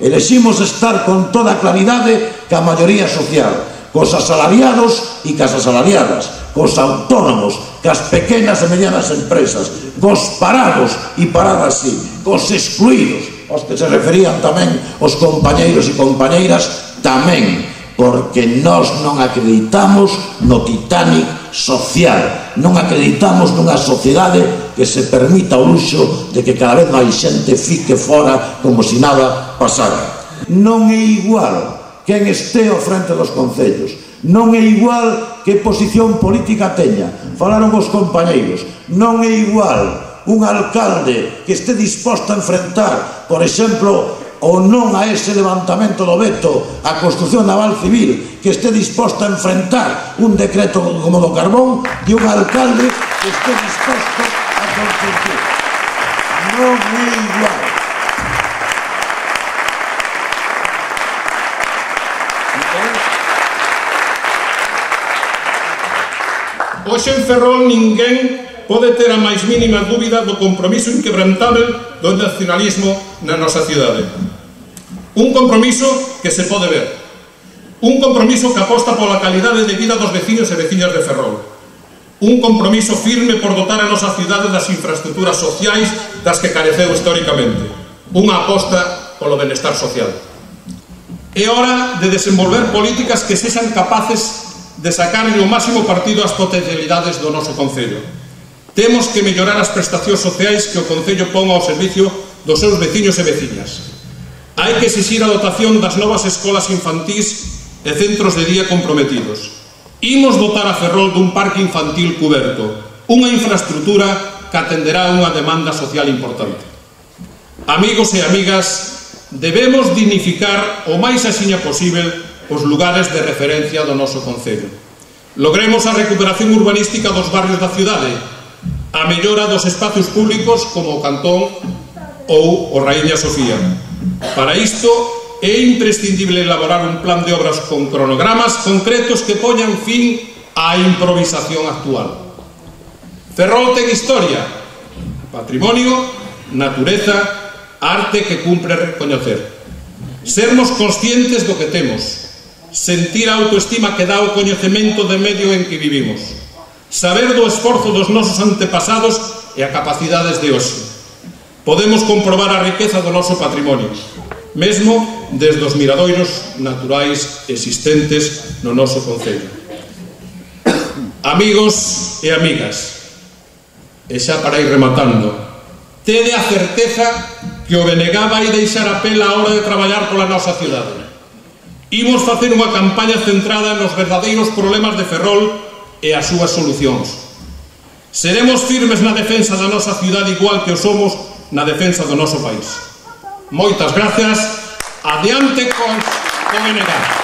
Eleximos estar con toda claridade ca maioría social, cos asalariados e cas asalariadas, cos autónomos, cas pequenas e medianas empresas, cos parados e paradas sí, cos excluídos, aos que se referían tamén os compañeiros e compañeiras tamén, porque nós non acreditamos no Titanic social, non acreditamos nunha sociedade que se permita o luxo de que cada vez máis xente fique fora como se nada pasara. Non é igual quen este ao frente dos concellos, non é igual que posición política teña, falaron os compañeiros, non é igual un alcalde que este disposto a enfrentar, por exemplo, ou non a ese levantamento do veto á construción naval civil, que este disposto a enfrentar un decreto como do carbón, e un alcalde que este disposto a construir. Non é igual. Hoxe en Ferrol ninguén pode ter a máis mínima dúbida do compromiso inquebrantável do nacionalismo na nosa cidade. Un compromiso que se pode ver. Un compromiso que aposta pola calidade de vida dos veciños e veciñas de Ferrol. Un compromiso firme por dotar a nosa cidade das infraestructuras sociais das que careceu históricamente. Unha aposta polo benestar social. É hora de desenvolver políticas que sexan capaces de sacarlle o máximo partido ás potencialidades do noso concello. Temos que mellorar as prestacións sociais que o concello pon ao servicio dos seus veciños e veciñas. Hai que exixir a dotación das novas escolas infantís e centros de día comprometidos. Imos dotar a Ferrol dun parque infantil cuberto, unha infraestructura que atenderá unha demanda social importante. Amigos e amigas, debemos dignificar o máis axiña posible os lugares de referencia do noso concello. Logremos a recuperación urbanística dos barrios da cidade, a mellora dos espacios públicos como o Cantón ou o Raíña Sofía. Para isto é imprescindible elaborar un plan de obras con cronogramas concretos que poñan fin á improvisación actual. Ferrol ten historia, patrimonio, natureza, arte que cumpre recoñecer. Sermos conscientes do que temos, sentir a autoestima que dá o coñecemento do medio en que vivimos, saber do esforzo dos nosos antepasados e a capacidades de hoxe. Podemos comprobar a riqueza do noso patrimonio, mesmo desde os miradoiros naturais existentes no noso concello. Amigos e amigas, e xa para ir rematando, tede a certeza que o BNG vai deixar a pela a hora de traballar pola nosa cidade. Imos facer unha campaña centrada nos verdadeiros problemas de Ferrol e as súas solucións. Seremos firmes na defensa da nosa cidade igual que o somos na defensa do noso país. Moitas gracias. Adiante con BNG.